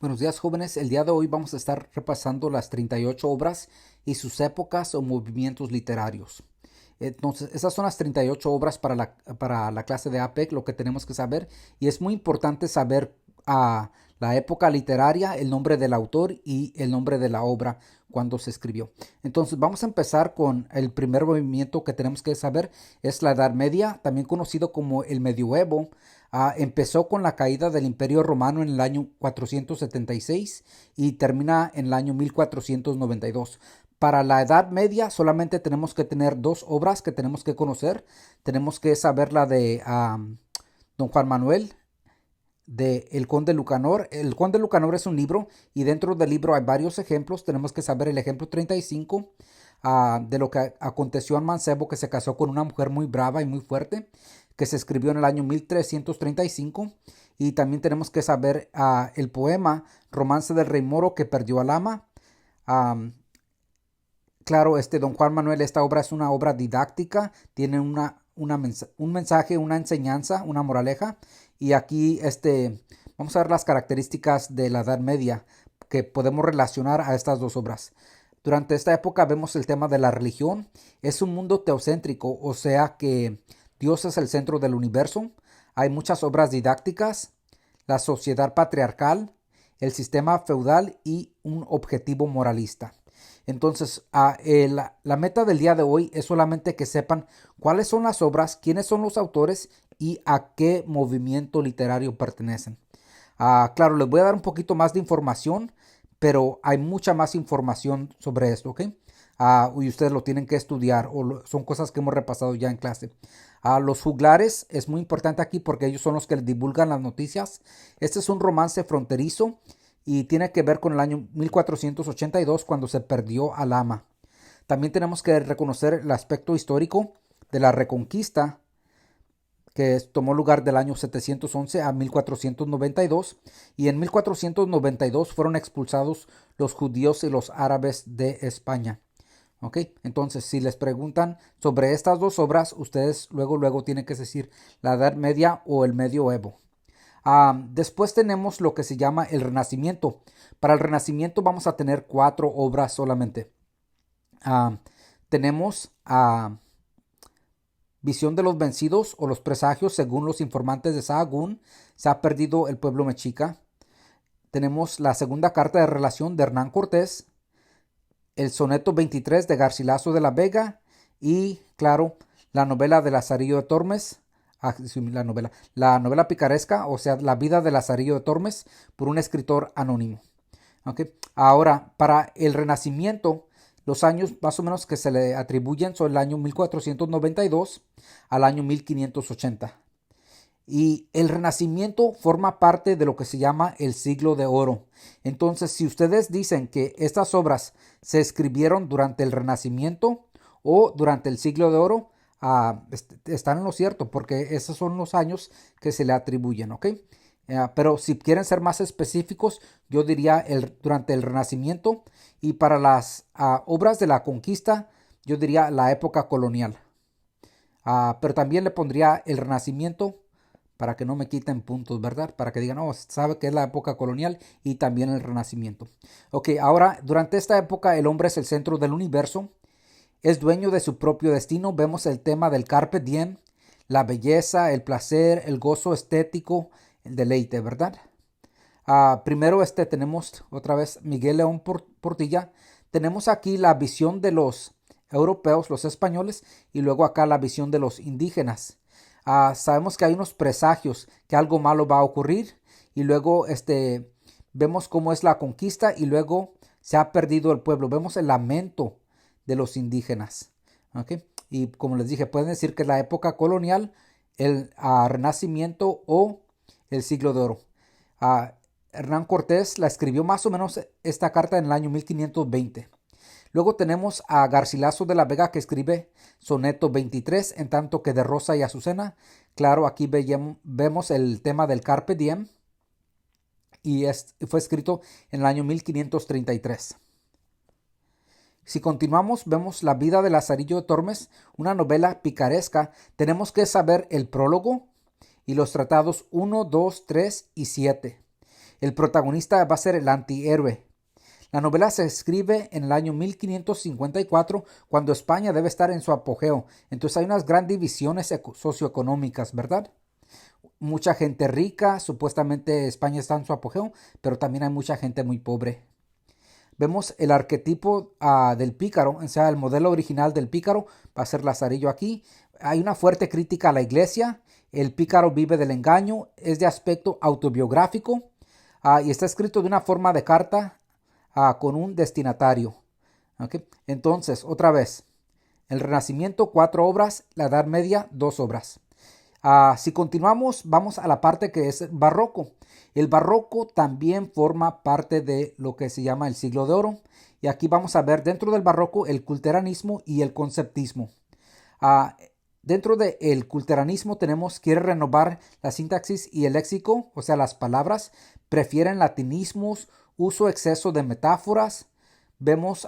Buenos días, jóvenes. El día de hoy vamos a estar repasando las 38 obras y sus épocas o movimientos literarios. Entonces, esas son las 38 obras para la clase de APEC, lo que tenemos que saber. Y es muy importante saber la época literaria, el nombre del autor y el nombre de la obra cuando se escribió. Entonces, vamos a empezar con el primer movimiento que tenemos que saber. Es la Edad Media, también conocido como el Medioevo. Empezó con la caída del Imperio Romano en el año 476 y termina en el año 1492. Para la Edad Media solamente tenemos que tener dos obras que tenemos que conocer. Tenemos que saber la de Don Juan Manuel, de El Conde Lucanor. El Conde Lucanor es un libro y dentro del libro hay varios ejemplos. Tenemos que saber el ejemplo 35 de lo que aconteció a Mancebo, que se casó con una mujer muy brava y muy fuerte, que se escribió en el año 1335. Y también tenemos que saber el poema Romance del Rey Moro que perdió al ama. Um, claro, Don Juan Manuel, esta obra es una obra didáctica, tiene un mensaje, una enseñanza, una moraleja. Y aquí vamos a ver las características de la Edad Media que podemos relacionar a estas dos obras. Durante esta época vemos el tema de la religión. Es un mundo teocéntrico, o sea que Dios es el centro del universo. Hay muchas obras didácticas, la sociedad patriarcal, el sistema feudal y un objetivo moralista. Entonces, la meta del día de hoy es solamente que sepan cuáles son las obras, quiénes son los autores y a qué movimiento literario pertenecen. Claro, les voy a dar un poquito más de información, pero hay mucha más información sobre esto, ¿ok? Y ustedes lo tienen que estudiar son cosas que hemos repasado ya en clase. Los juglares es muy importante aquí porque ellos son los que divulgan las noticias. Este es un romance fronterizo y tiene que ver con el año 1482 cuando se perdió al ama. También tenemos que reconocer el aspecto histórico de la Reconquista, que tomó lugar del año 711 a 1492, y en 1492 fueron expulsados los judíos y los árabes de España. ¿Ok? Entonces, si les preguntan sobre estas dos obras, ustedes luego tienen que decir la Edad Media o el Medioevo. Después tenemos lo que se llama el Renacimiento. Para el Renacimiento vamos a tener cuatro obras solamente. Tenemos Visión de los vencidos o los presagios según los informantes de Sahagún. Se ha perdido el pueblo mexica. Tenemos la segunda carta de relación de Hernán Cortés. El soneto 23 de Garcilaso de la Vega. Y, claro, la novela de Lazarillo de Tormes. La novela picaresca, o sea, la vida de Lazarillo de Tormes, por un escritor anónimo. ¿Okay? Ahora, para el Renacimiento, los años más o menos que se le atribuyen son el año 1492 al año 1580. Y el Renacimiento forma parte de lo que se llama el siglo de oro. Entonces, si ustedes dicen que estas obras se escribieron durante el Renacimiento o durante el siglo de oro, están en lo cierto, porque esos son los años que se le atribuyen, ¿ok? Pero si quieren ser más específicos, yo diría durante el Renacimiento, y para las obras de la conquista, yo diría la época colonial. Pero también le pondría el Renacimiento para que no me quiten puntos, ¿verdad? Para que digan, no, sabe que es la época colonial y también el Renacimiento. Ok, ahora, durante esta época el hombre es el centro del universo, es dueño de su propio destino. Vemos el tema del carpe diem, la belleza, el placer, el gozo estético, el deleite, ¿verdad? Primero tenemos otra vez Miguel León Portilla. Tenemos aquí la visión de los europeos, los españoles, y luego acá la visión de los indígenas. Sabemos que hay unos presagios que algo malo va a ocurrir, y luego vemos cómo es la conquista y luego se ha perdido el pueblo. Vemos el lamento de los indígenas. ¿Okay? Y como les dije, pueden decir que es la época colonial, el Renacimiento o el siglo de oro. Hernán Cortés la escribió más o menos esta carta en el año 1520. Luego tenemos a Garcilaso de la Vega que escribe soneto 23, en tanto que de Rosa y Azucena. Claro, aquí vemos el tema del carpe diem y fue escrito en el año 1533. Si continuamos, vemos la vida de Lazarillo de Tormes, una novela picaresca. Tenemos que saber el prólogo y los tratados 1, 2, 3 y 7. El protagonista va a ser el antihéroe. La novela se escribe en el año 1554, cuando España debe estar en su apogeo. Entonces hay unas grandes divisiones socioeconómicas, ¿verdad? Mucha gente rica, supuestamente España está en su apogeo, pero también hay mucha gente muy pobre. Vemos el arquetipo del pícaro, o sea, el modelo original del pícaro va a ser Lazarillo aquí. Hay una fuerte crítica a la iglesia. El pícaro vive del engaño, es de aspecto autobiográfico y está escrito de una forma de carta con un destinatario. ¿Okay? Entonces, otra vez, el Renacimiento 4 obras, la Edad Media 2 obras. Si continuamos, vamos a la parte que es barroco. El barroco también forma parte de lo que se llama el siglo de oro. Y aquí vamos a ver dentro del barroco el culteranismo y el conceptismo. Dentro del culteranismo tenemos, quiere renovar la sintaxis y el léxico, o sea, las palabras, prefieren latinismos, uso exceso de metáforas. Vemos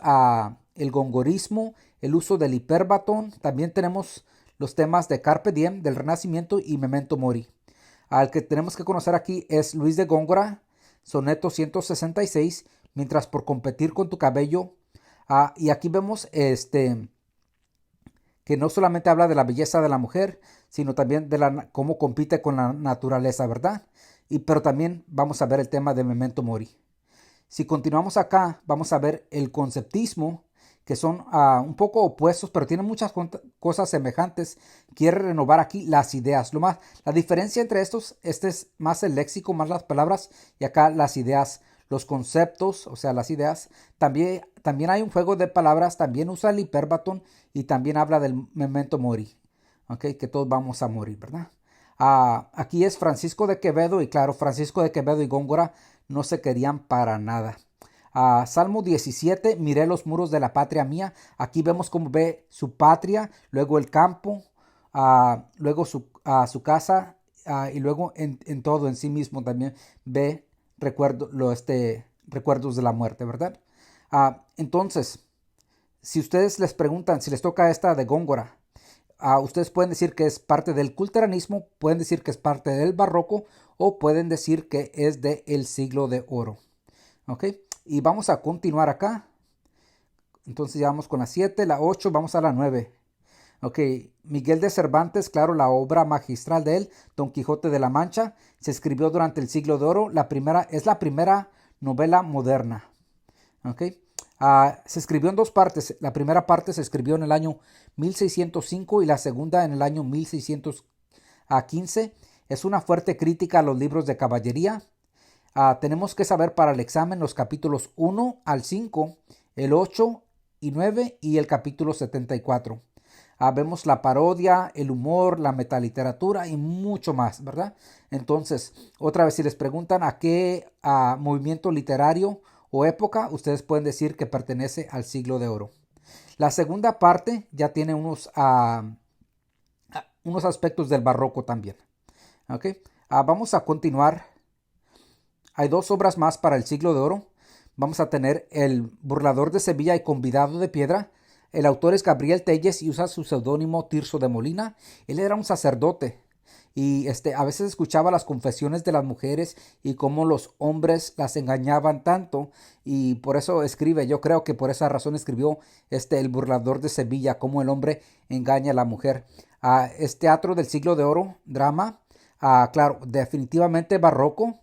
el gongorismo, el uso del hiperbatón. También tenemos los temas de Carpe Diem, del Renacimiento y Memento Mori. Al que tenemos que conocer aquí es Luis de Góngora, soneto 166, mientras por competir con tu cabello. Y aquí vemos que no solamente habla de la belleza de la mujer, sino también de cómo compite con la naturaleza, ¿verdad? Pero también vamos a ver el tema de Memento Mori. Si continuamos acá, vamos a ver el conceptismo, que son un poco opuestos, pero tienen muchas cosas semejantes. Quiere renovar aquí las ideas. La diferencia entre estos, este es más el léxico, más las palabras, y acá las ideas, los conceptos, o sea, las ideas. También hay un juego de palabras, también usa el hiperbatón y también habla del memento mori, ¿okay? Que todos vamos a morir, ¿verdad? Aquí es Francisco de Quevedo, y claro, Francisco de Quevedo y Góngora no se querían para nada. Salmo 17, miré los muros de la patria mía. Aquí vemos cómo ve su patria, luego el campo, luego su casa, y luego en todo en sí mismo también ve recuerdos de la muerte, ¿verdad? Entonces, si ustedes les preguntan, si les toca esta de Góngora, ustedes pueden decir que es parte del culteranismo, pueden decir que es parte del barroco, o pueden decir que es del siglo de oro. ¿Ok? Y vamos a continuar acá. Entonces ya vamos con la 7, la 8, vamos a la 9. Ok, Miguel de Cervantes, claro, la obra magistral de él, Don Quijote de la Mancha, se escribió durante el siglo de oro. Es la primera novela moderna. Ok, se escribió en dos partes. La primera parte se escribió en el año 1605 y la segunda en el año 1615. Es una fuerte crítica a los libros de caballería. Tenemos que saber para el examen los capítulos 1 al 5, el 8 y 9 y el capítulo 74. Vemos la parodia, el humor, la metaliteratura y mucho más, ¿verdad? Entonces, otra vez, si les preguntan a qué movimiento literario o época, ustedes pueden decir que pertenece al siglo de oro. La segunda parte ya tiene unos aspectos del barroco también. ¿Okay? Vamos a continuar. Hay dos obras más para el siglo de oro. Vamos a tener El burlador de Sevilla y Convidado de Piedra. El autor es Gabriel Telles y usa su seudónimo Tirso de Molina. Él era un sacerdote y a veces escuchaba las confesiones de las mujeres y cómo los hombres las engañaban tanto, y por eso escribe, yo creo que por esa razón escribió El burlador de Sevilla, cómo el hombre engaña a la mujer. Es teatro del siglo de oro, drama, claro, definitivamente barroco.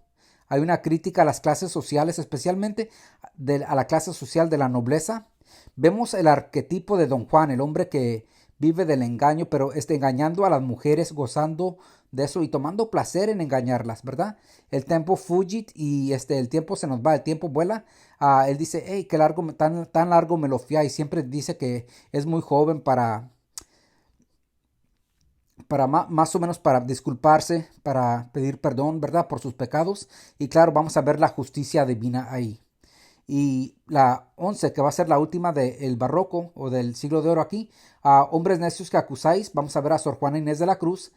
Hay una crítica a las clases sociales, especialmente a la clase social de la nobleza. Vemos el arquetipo de Don Juan, el hombre que vive del engaño, pero engañando a las mujeres, gozando de eso y tomando placer en engañarlas, ¿verdad? El tiempo fugit y el tiempo se nos va, el tiempo vuela. Él dice, hey, qué largo, tan largo me lo fía, y siempre dice que es muy joven para más o menos para disculparse, para pedir perdón, ¿verdad? Por sus pecados. Y claro, vamos a ver la justicia divina ahí. Y la 11, que va a ser la última del barroco o del siglo de oro aquí, hombres necios que acusáis, vamos a ver a Sor Juana Inés de la Cruz,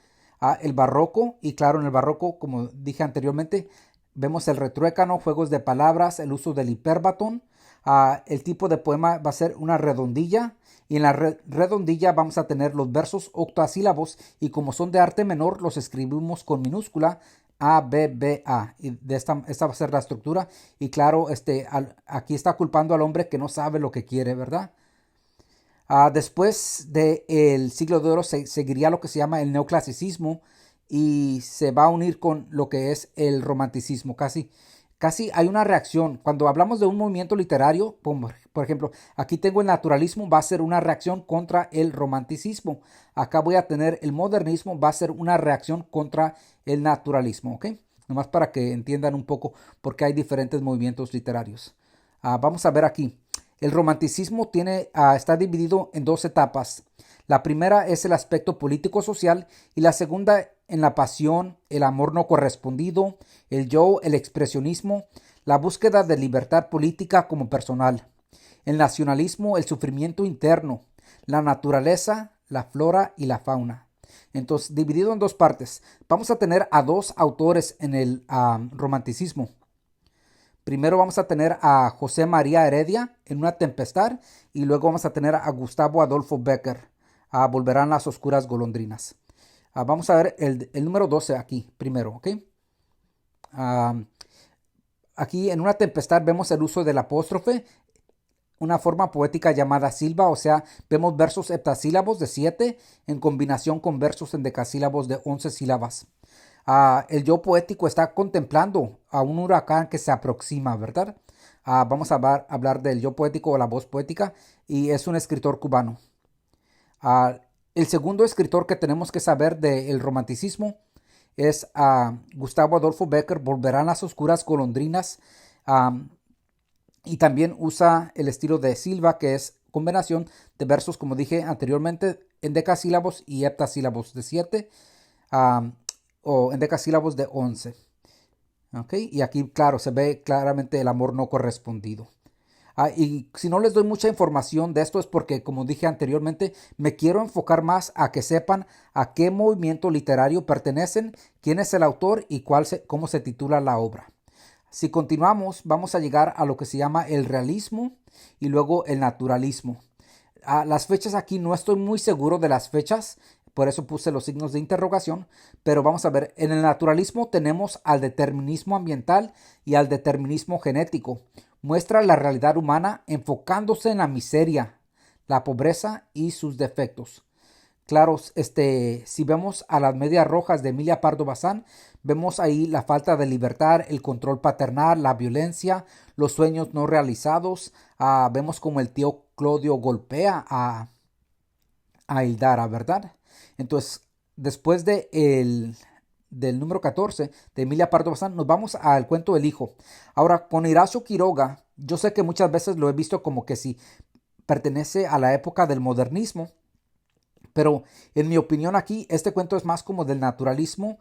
el barroco, y claro, en el barroco, como dije anteriormente, vemos el retruécano, juegos de palabras, el uso del hiperbatón. El tipo de poema va a ser una redondilla, y en la redondilla vamos a tener los versos octosílabos, y como son de arte menor, los escribimos con minúscula, ABBA. Y esta va a ser la estructura. Y claro, aquí está culpando al hombre que no sabe lo que quiere, ¿verdad? Después del siglo de oro seguiría lo que se llama el neoclasicismo y se va a unir con lo que es el romanticismo. Casi hay una reacción. Cuando hablamos de un movimiento literario, por ejemplo, aquí tengo el naturalismo, va a ser una reacción contra el romanticismo. Acá voy a tener el modernismo, va a ser una reacción contra el naturalismo, ¿ok? Nomás para que entiendan un poco por qué hay diferentes movimientos literarios. Vamos a ver aquí. El romanticismo está dividido en dos etapas. La primera es el aspecto político-social y la segunda en la pasión, el amor no correspondido, el yo, el expresionismo, la búsqueda de libertad política como personal, el nacionalismo, el sufrimiento interno, la naturaleza, la flora y la fauna. Entonces, dividido en dos partes, vamos a tener a dos autores en el romanticismo. Primero vamos a tener a José María Heredia en Una tempestad y luego vamos a tener a Gustavo Adolfo Bécquer. Volverán las oscuras golondrinas. Vamos a ver el número 12 aquí primero, ¿ok? Aquí en Una tempestad vemos el uso del apóstrofe, una forma poética llamada silva, o sea, vemos versos heptasílabos de 7 en combinación con versos endecasílabos de 11 sílabas. El yo poético está contemplando a un huracán que se aproxima, ¿verdad? Vamos a hablar del yo poético o la voz poética y es un escritor cubano. El segundo escritor que tenemos que saber del romanticismo es Gustavo Adolfo Bécquer, Volverán las oscuras golondrinas, y también usa el estilo de silva, que es combinación de versos, como dije anteriormente, en decasílabos y heptasílabos de 7 o en decasílabos de 11. ¿Okay? Y aquí, claro, se ve claramente el amor no correspondido. Y si no les doy mucha información de esto es porque, como dije anteriormente, me quiero enfocar más a que sepan a qué movimiento literario pertenecen, quién es el autor y cómo se titula la obra. Si continuamos, vamos a llegar a lo que se llama el realismo y luego el naturalismo. Las fechas aquí no estoy muy seguro de las fechas, por eso puse los signos de interrogación, pero vamos a ver, en el naturalismo tenemos al determinismo ambiental y al determinismo genético. Muestra la realidad humana enfocándose en la miseria, la pobreza y sus defectos. Claro, si vemos a las medias rojas de Emilia Pardo Bazán, vemos ahí la falta de libertad, el control paternal, la violencia, los sueños no realizados. Vemos como el tío Clodio golpea a Hildara, ¿verdad? Entonces, después del número 14 de Emilia Pardo Bazán, nos vamos al cuento del hijo. Ahora, con Horacio Quiroga, yo sé que muchas veces lo he visto como que si pertenece a la época del modernismo, pero en mi opinión aquí, este cuento es más como del naturalismo,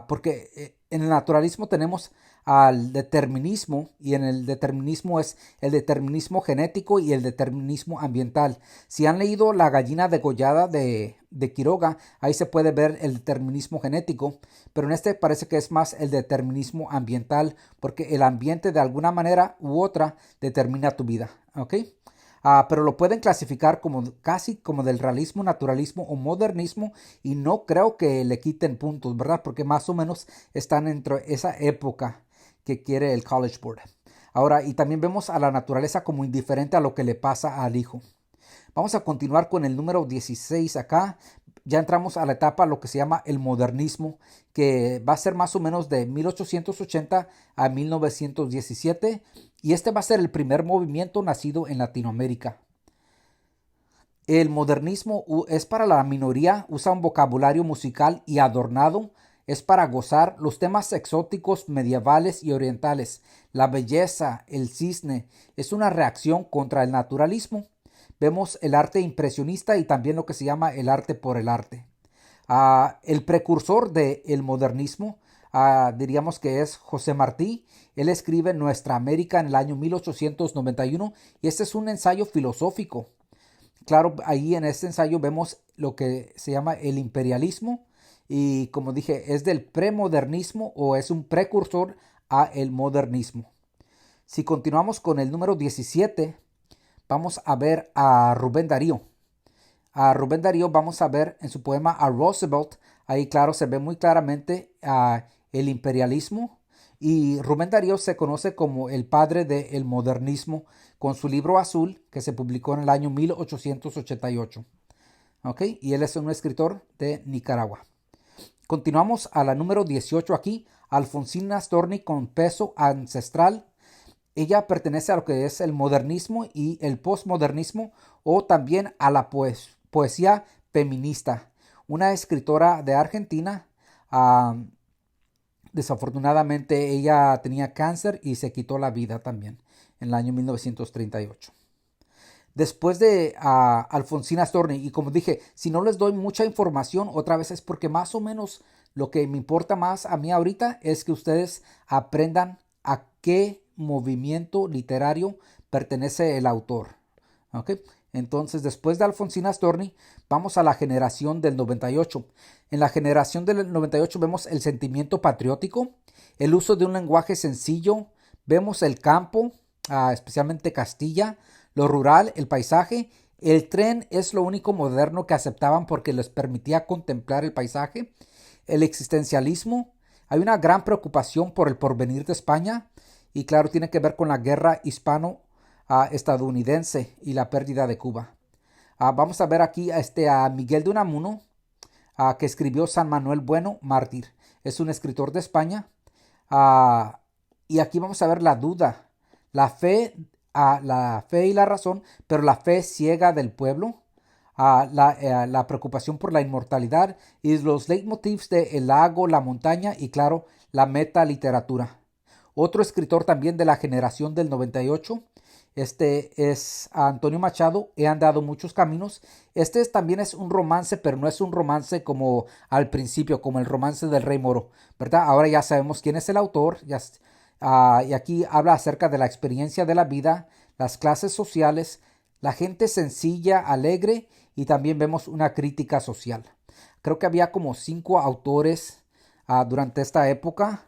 porque en el naturalismo tenemos al determinismo y en el determinismo es el determinismo genético y el determinismo ambiental. Si han leído La gallina degollada de Quiroga, ahí se puede ver el determinismo genético, pero en este parece que es más el determinismo ambiental, porque el ambiente de alguna manera u otra determina tu vida, ¿ok? Pero lo pueden clasificar como casi como del realismo, naturalismo o modernismo y no creo que le quiten puntos, ¿verdad? Porque más o menos están entre esa época que quiere el College Board. Ahora, y también vemos a la naturaleza como indiferente a lo que le pasa al hijo. Vamos a continuar con el número 16 acá. Ya entramos a la etapa, lo que se llama el modernismo, que va a ser más o menos de 1880 a 1917. Y este va a ser el primer movimiento nacido en Latinoamérica. El modernismo es para la minoría, usa un vocabulario musical y adornado, es para gozar los temas exóticos medievales y orientales. La belleza, el cisne, es una reacción contra el naturalismo. Vemos el arte impresionista y también lo que se llama el arte por el arte. El precursor del modernismo, diríamos que es José Martí. Él escribe Nuestra América en el año 1891 y este es un ensayo filosófico. Claro, ahí en este ensayo vemos lo que se llama el imperialismo y como dije, es del premodernismo o es un precursor a el modernismo. Si continuamos con el número 17, vamos a ver a Rubén Darío. A Rubén Darío vamos a ver en su poema a Roosevelt. Ahí claro se ve muy claramente el imperialismo. Y Rubén Darío se conoce como el padre del modernismo con su libro Azul, que se publicó en el año 1888. ¿Ok? Y él es un escritor de Nicaragua. Continuamos a la número 18 aquí, Alfonsina Storni con peso ancestral. Ella pertenece a lo que es el modernismo y el postmodernismo, o también a la poesía feminista. Una escritora de Argentina. Desafortunadamente ella tenía cáncer y se quitó la vida también en el año 1938. Después de Alfonsina Storni, y como dije, si no les doy mucha información, otra vez es porque más o menos lo que me importa más a mí ahorita es que ustedes aprendan a qué movimiento literario pertenece el autor. ¿Ok? Entonces, después de Alfonsina Storni, vamos a la generación del 98. En la generación del 98 vemos el sentimiento patriótico, el uso de un lenguaje sencillo, vemos el campo, especialmente Castilla, lo rural, el paisaje. El tren es lo único moderno que aceptaban porque les permitía contemplar el paisaje. El existencialismo, hay una gran preocupación por el porvenir de España y claro, tiene que ver con la guerra hispano-estadounidense y la pérdida de Cuba. Vamos a ver aquí a Miguel de Unamuno, que escribió San Manuel Bueno, mártir. Es un escritor de España. Y aquí vamos a ver la duda, la fe y la razón, pero la fe ciega del pueblo, la preocupación por la inmortalidad y los leitmotivs de el lago, la montaña y claro, la metaliteratura. Otro escritor también de la generación del 98, es Antonio Machado, He andado muchos caminos. También es un romance, pero no es un romance como al principio, como el romance del Rey Moro, ¿verdad? Ahora ya sabemos quién es el autor, y aquí habla acerca de la experiencia de la vida, las clases sociales, la gente sencilla, alegre, y también vemos una crítica social. Creo que había como 5 autores durante esta época.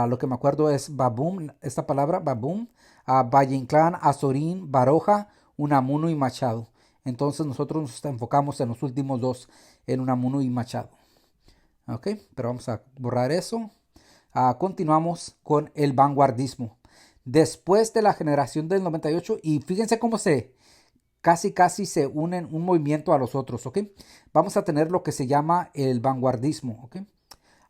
Lo que me acuerdo es Babum, esta palabra, Babum, Valle Inclán, Azorín, Baroja, Unamuno y Machado. Entonces nosotros nos enfocamos en los últimos 2, en Unamuno y Machado. Ok, pero vamos a borrar eso. Continuamos con el vanguardismo. Después de la generación del 98, y fíjense cómo casi se unen un movimiento a los otros, ¿ok? Vamos a tener lo que se llama el vanguardismo, ¿ok?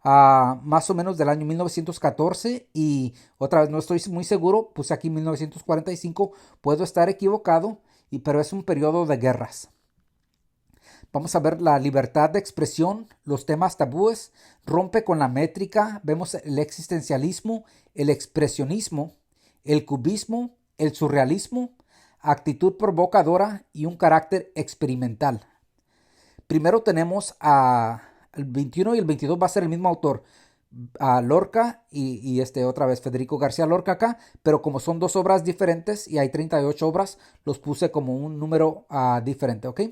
Más o menos del año 1914 y otra vez no estoy muy seguro, puse aquí 1945, puedo estar equivocado, pero es un periodo de guerras. Vamos a ver la libertad de expresión, los temas tabúes, rompe con la métrica, vemos el existencialismo, el expresionismo, el cubismo, el surrealismo, actitud provocadora y un carácter experimental. Primero tenemos el 21 y el 22 va a ser el mismo autor, Lorca y otra vez Federico García Lorca acá, pero como son 2 obras diferentes y hay 38 obras, los puse como un número diferente, ¿ok?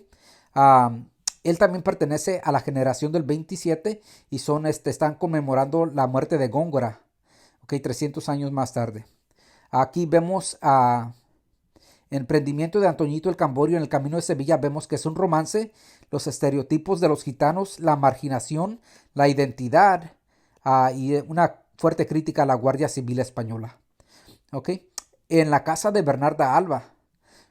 Él también pertenece a la generación del 27 y están conmemorando la muerte de Góngora, ¿ok? 300 años más tarde. Aquí vemos Emprendimiento de Antoñito el Camborio en el Camino de Sevilla. Vemos que es un romance, los estereotipos de los gitanos, la marginación, la identidad y una fuerte crítica a la Guardia Civil Española. ¿Ok? En La Casa de Bernarda Alba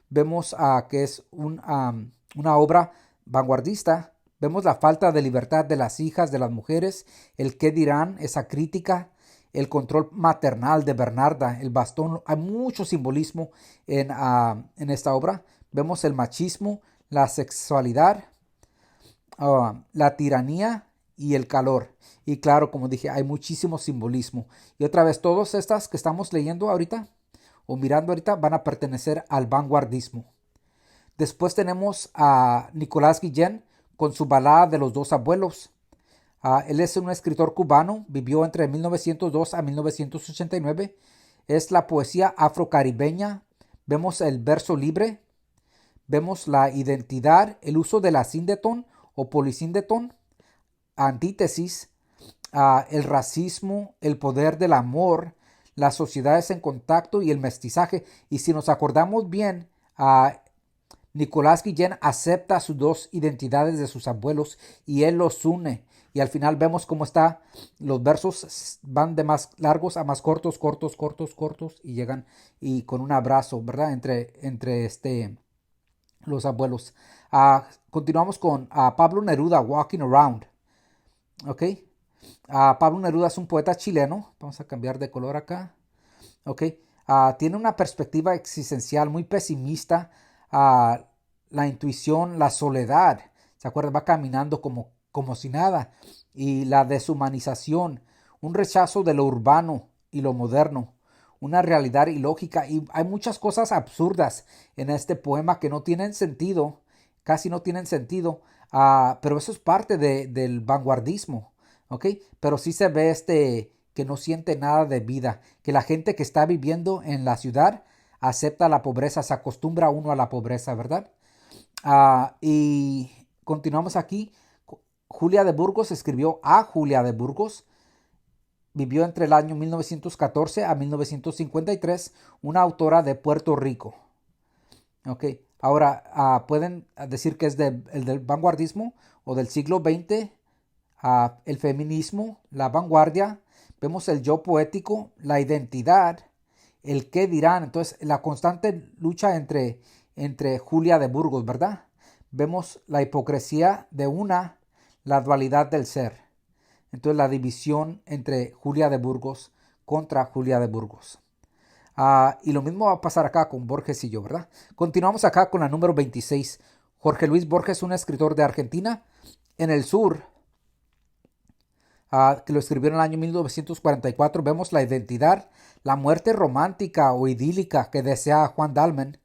vemos que es una obra vanguardista. Vemos la falta de libertad de las hijas, de las mujeres, el qué dirán, esa crítica, el control maternal de Bernarda, el bastón. Hay mucho simbolismo en esta obra. Vemos el machismo, la sexualidad, la tiranía y el calor. Y claro, como dije, hay muchísimo simbolismo. Y otra vez, todas estas que estamos leyendo ahorita o mirando ahorita van a pertenecer al vanguardismo. Después tenemos a Nicolás Guillén con su balada de los 2 abuelos. Él es un escritor cubano, vivió entre 1902 a 1989. Es la poesía afrocaribeña. Vemos el verso libre. Vemos la identidad, el uso de la síndeton o polisíndeton, antítesis, el racismo, el poder del amor, las sociedades en contacto y el mestizaje. Y si nos acordamos bien, Nicolás Guillén acepta sus 2 identidades de sus abuelos y él los une. y al final vemos cómo está, los versos van de más largos a más cortos, cortos, cortos, cortos, y llegan y con un abrazo, ¿verdad? Entre los abuelos. Continuamos con Pablo Neruda, Walking Around, ¿ok? Pablo Neruda es un poeta chileno, vamos a cambiar de color acá, ¿ok? Tiene una perspectiva existencial muy pesimista, la intuición, la soledad, ¿se acuerdan? Va caminando como si nada, y la deshumanización, un rechazo de lo urbano y lo moderno, una realidad ilógica, y hay muchas cosas absurdas en este poema que no tienen sentido, casi no tienen sentido, pero eso es parte del vanguardismo, ¿ok? Pero sí se ve que no siente nada de vida, que la gente que está viviendo en la ciudad acepta la pobreza, se acostumbra uno a la pobreza, ¿verdad? Y continuamos aquí. Julia de Burgos escribió a Julia de Burgos. Vivió entre el año 1914 a 1953, una autora de Puerto Rico. Ok, ahora pueden decir que es el del vanguardismo o del siglo XX, el feminismo, la vanguardia. Vemos el yo poético, la identidad, el qué dirán. Entonces, la constante lucha entre Julia de Burgos, ¿verdad? Vemos la hipocresía de una, la dualidad del ser. Entonces, la división entre Julia de Burgos contra Julia de Burgos. Y lo mismo va a pasar acá con Borges y yo, ¿verdad? Continuamos acá con la número 26. Jorge Luis Borges, un escritor de Argentina. En el sur, que lo escribió en el año 1944, vemos la identidad, la muerte romántica o idílica que desea Juan Dalman,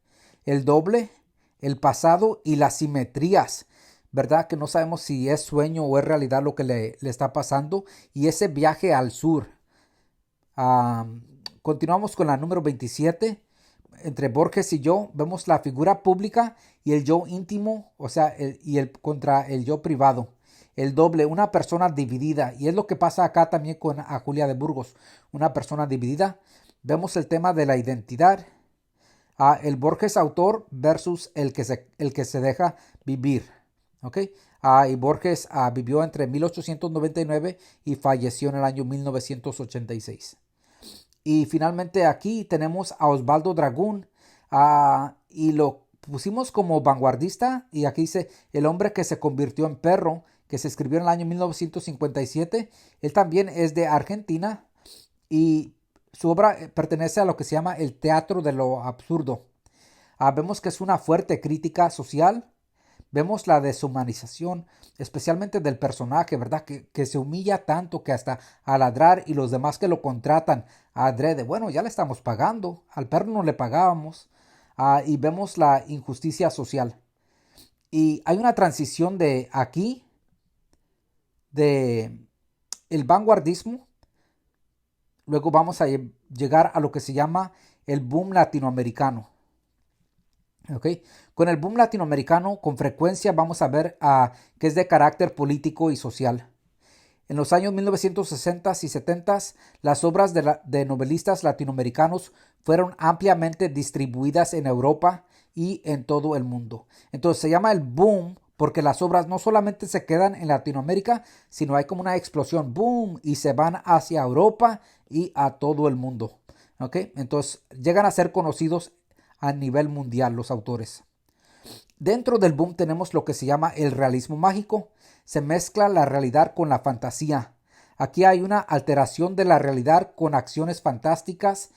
el doble, el pasado y las simetrías, ¿verdad? Que no sabemos si es sueño o es realidad lo que le está pasando, y ese viaje al sur. Continuamos con la número 27. Entre Borges y yo vemos la figura pública y el yo íntimo, o sea, contra el yo privado. El doble, una persona dividida. Y es lo que pasa acá también con Julia de Burgos, una persona dividida. Vemos el tema de la identidad. El Borges autor versus el que se deja vivir. ¿Ok? Y Borges vivió entre 1899 y falleció en el año 1986. Y finalmente aquí tenemos a Osvaldo Dragún, y lo pusimos como vanguardista, y aquí dice el hombre que se convirtió en perro, que se escribió en el año 1957. Él también es de Argentina y su obra pertenece a lo que se llama el teatro de lo absurdo. Vemos que es una fuerte crítica social. Vemos la deshumanización, especialmente del personaje, ¿verdad? Que se humilla tanto que hasta a ladrar, y los demás que lo contratan adrede. Bueno, ya le estamos pagando, al perro no le pagábamos. Y vemos la injusticia social. Y hay una transición de aquí, de el vanguardismo. Luego vamos a llegar a lo que se llama el boom latinoamericano. Okay. Con el boom latinoamericano, con frecuencia vamos a ver que es de carácter político y social. En los años 1960 y 70, las obras de novelistas latinoamericanos fueron ampliamente distribuidas en Europa y en todo el mundo. Entonces se llama el boom porque las obras no solamente se quedan en Latinoamérica, sino hay como una explosión, boom, y se van hacia Europa y a todo el mundo. ¿Okay? Entonces llegan a ser conocidos a nivel mundial los autores. Dentro del boom tenemos lo que se llama el realismo mágico. Se mezcla la realidad con la fantasía. Aquí hay una alteración de la realidad con acciones fantásticas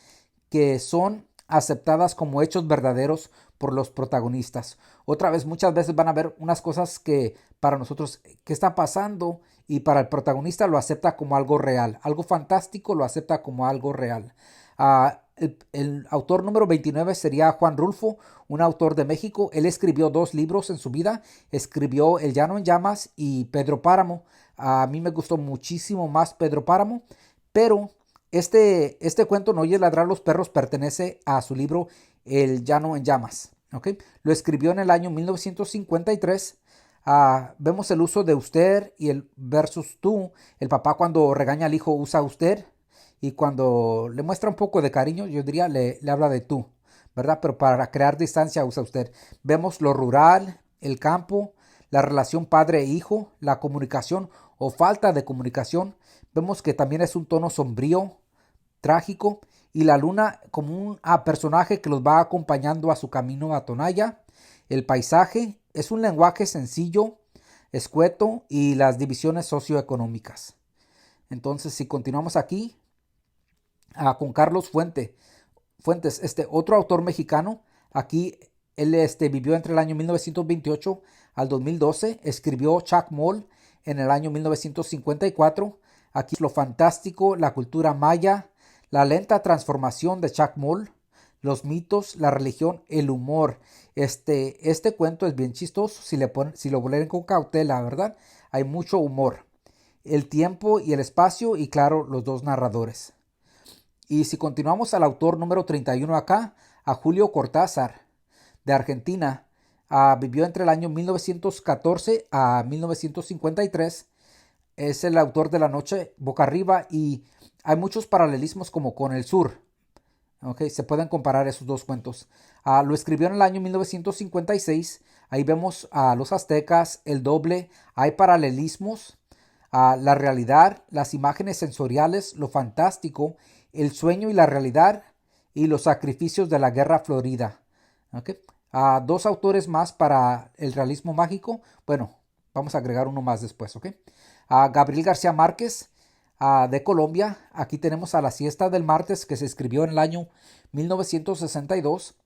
que son aceptadas como hechos verdaderos por los protagonistas. Otra vez, muchas veces van a ver unas cosas que para nosotros, ¿qué está pasando? Y para el protagonista lo acepta como algo real. Algo fantástico lo acepta como algo real. El autor número 29 sería Juan Rulfo, un autor de México. Él escribió 2 libros en su vida. Escribió El Llano en Llamas y Pedro Páramo. A mí me gustó muchísimo más Pedro Páramo, pero este cuento, No oyes ladrar los perros, pertenece a su libro El Llano en Llamas. ¿Okay? Lo escribió en el año 1953. Vemos el uso de usted y el versus tú. El papá cuando regaña al hijo usa usted. Y cuando le muestra un poco de cariño, yo diría, le habla de tú, ¿verdad? Pero para crear distancia usa usted. Vemos lo rural, el campo, la relación padre-hijo, la comunicación o falta de comunicación. Vemos que también es un tono sombrío, trágico, y la luna como un personaje que los va acompañando a su camino a Tonaya. El paisaje es un lenguaje sencillo, escueto y las divisiones socioeconómicas. Entonces, si continuamos aquí con Carlos Fuentes, otro autor mexicano, aquí él vivió entre el año 1928 al 2012, escribió Chacmol en el año 1954. Aquí lo fantástico, la cultura maya, la lenta transformación de Chacmol, los mitos, la religión, el humor. Este cuento es bien chistoso si lo leen con cautela, ¿verdad? Hay mucho humor. El tiempo y el espacio y claro, los dos narradores. Y si continuamos al autor número 31 acá, a Julio Cortázar, de Argentina, vivió entre el año 1914 a 1953. Es el autor de La noche boca arriba y hay muchos paralelismos como con El sur. Okay, se pueden comparar esos dos cuentos. Lo escribió en el año 1956. Ahí vemos a los aztecas, el doble. Hay paralelismos. La realidad, las imágenes sensoriales, lo fantástico, el sueño y la realidad y los sacrificios de la guerra florida. Okay. Dos autores más para el realismo mágico. Bueno, vamos a agregar uno más después. Okay. Gabriel García Márquez, de Colombia. Aquí tenemos a La siesta del martes, que se escribió en el año 1962.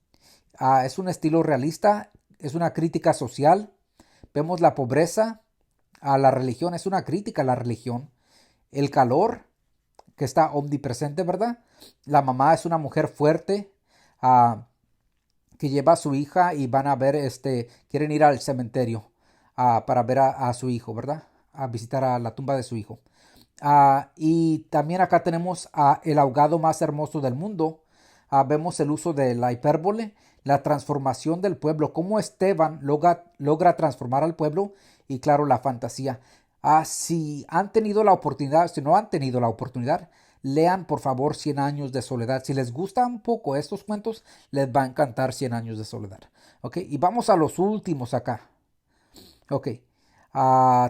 Es un estilo realista, es una crítica social. Vemos la pobreza, la religión, es una crítica a la religión. El calor, que está omnipresente, ¿verdad? La mamá es una mujer fuerte, que lleva a su hija y van a ver, quieren ir al cementerio para ver a su hijo, ¿verdad? A visitar a la tumba de su hijo. Y también acá tenemos el ahogado más hermoso del mundo. Vemos el uso de la hipérbole, la transformación del pueblo, cómo Esteban logra transformar al pueblo y claro, la fantasía. Si han tenido la oportunidad, si no han tenido la oportunidad, lean por favor 100 años de soledad. Si les gustan un poco estos cuentos, les va a encantar 100 años de soledad. Ok, y vamos a los últimos acá. Ok.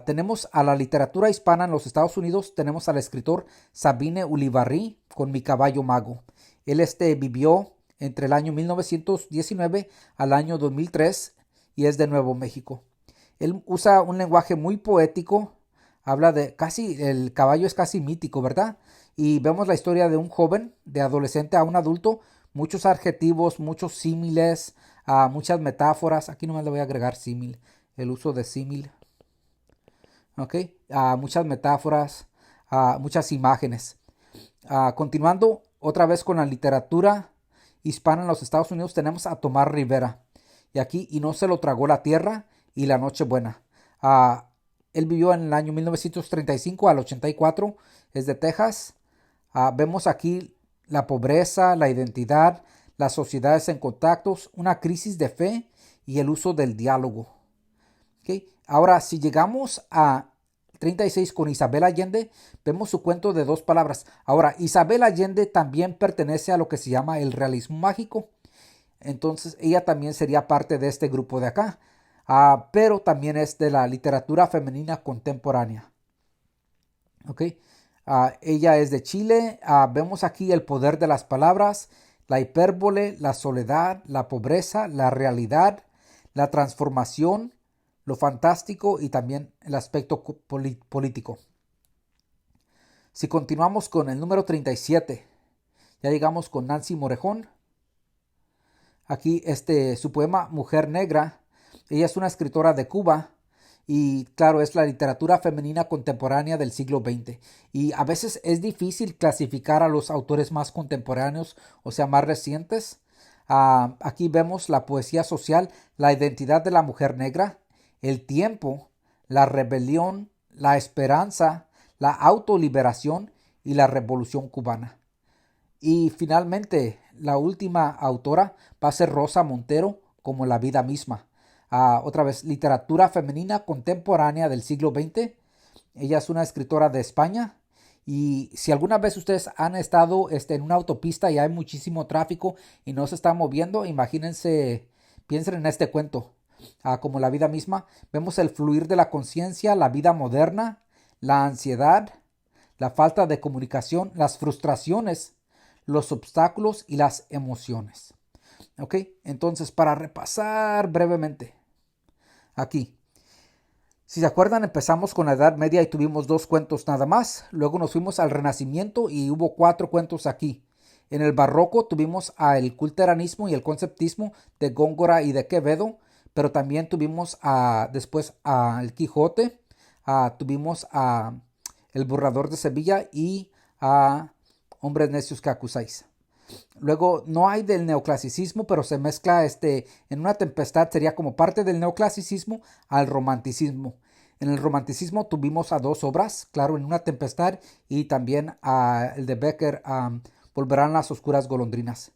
Tenemos a la literatura hispana en los Estados Unidos. Tenemos al escritor Sabine Ulibarri con Mi caballo mago. Él vivió entre el año 1919 al año 2003 y es de Nuevo México. Él usa un lenguaje muy poético. Habla de el caballo es casi mítico, ¿verdad? Y vemos la historia de un joven, de adolescente a un adulto. Muchos adjetivos, muchos símiles, muchas metáforas. Aquí nomás le voy a agregar símil. El uso de símil. Ok, muchas metáforas, muchas imágenes. Continuando otra vez con la literatura hispana en los Estados Unidos, tenemos a Tomás Rivera. Y aquí, y no se lo tragó la tierra y la noche buena. Él vivió en el año 1935 al 84, es de Texas. Vemos aquí la pobreza, la identidad, las sociedades en contactos, una crisis de fe y el uso del diálogo. Okay. Ahora, si llegamos a 36 con Isabel Allende, vemos su cuento de dos palabras. Ahora, Isabel Allende también pertenece a lo que se llama el realismo mágico. Entonces, ella también sería parte de este grupo de acá. Pero también es de la literatura femenina contemporánea. Okay. Ella es de Chile. Vemos aquí el poder de las palabras, la hipérbole, la soledad, la pobreza, la realidad, la transformación, lo fantástico y también el aspecto político. Si continuamos con el número 37, ya llegamos con Nancy Morejón. Aquí su poema Mujer Negra. Ella es una escritora de Cuba y claro, es la literatura femenina contemporánea del siglo XX. Y a veces es difícil clasificar a los autores más contemporáneos, o sea, más recientes. Aquí vemos la poesía social, la identidad de la mujer negra, el tiempo, la rebelión, la esperanza, la autoliberación y la revolución cubana. Y finalmente, la última autora va a ser Rosa Montero, como la vida misma. Otra vez, literatura femenina contemporánea del siglo XX. Ella es una escritora de España. Y si alguna vez ustedes han estado en una autopista y hay muchísimo tráfico y no se está moviendo, imagínense, piensen en este cuento. Como la vida misma, vemos el fluir de la conciencia, la vida moderna, la ansiedad, la falta de comunicación, las frustraciones, los obstáculos y las emociones. ¿Ok? Entonces, para repasar brevemente, aquí, si se acuerdan, empezamos con la Edad Media y tuvimos 2 cuentos nada más. Luego nos fuimos al Renacimiento y hubo 4 cuentos aquí. En el Barroco tuvimos el culteranismo y el conceptismo de Góngora y de Quevedo, pero también tuvimos después al Quijote, tuvimos el Borrador de Sevilla y a Hombres Necios que acusáis. Luego no hay del neoclasicismo, pero se mezcla en una tempestad, sería como parte del neoclasicismo al romanticismo. En el romanticismo tuvimos 2 obras, claro, en una tempestad y también el de Becker, Volverán las oscuras golondrinas.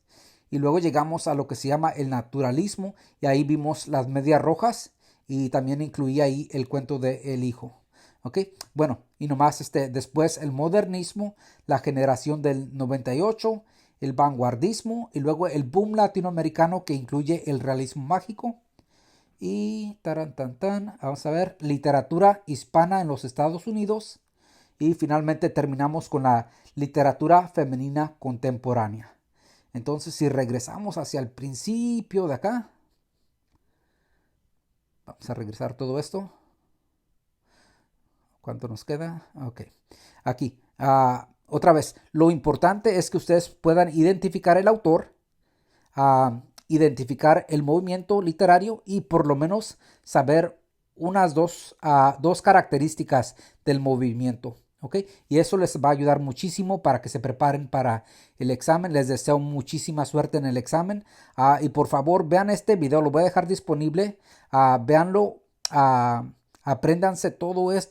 Y luego llegamos a lo que se llama el naturalismo y ahí vimos las medias rojas y también incluía ahí el cuento de El Hijo. ¿Ok? Bueno, y nomás después el modernismo, la generación del 98, el vanguardismo y luego el boom latinoamericano que incluye el realismo mágico y vamos a ver, literatura hispana en los Estados Unidos y finalmente terminamos con la literatura femenina contemporánea. Entonces, si regresamos hacia el principio de acá, vamos a regresar todo esto. ¿Cuánto nos queda? Ok. Aquí, otra vez, lo importante es que ustedes puedan identificar el autor, identificar el movimiento literario y por lo menos saber unas dos características del movimiento. ¿Ok? Y eso les va a ayudar muchísimo para que se preparen para el examen. Les deseo muchísima suerte en el examen. Y por favor, vean este video, lo voy a dejar disponible. Véanlo, apréndanse todo esto.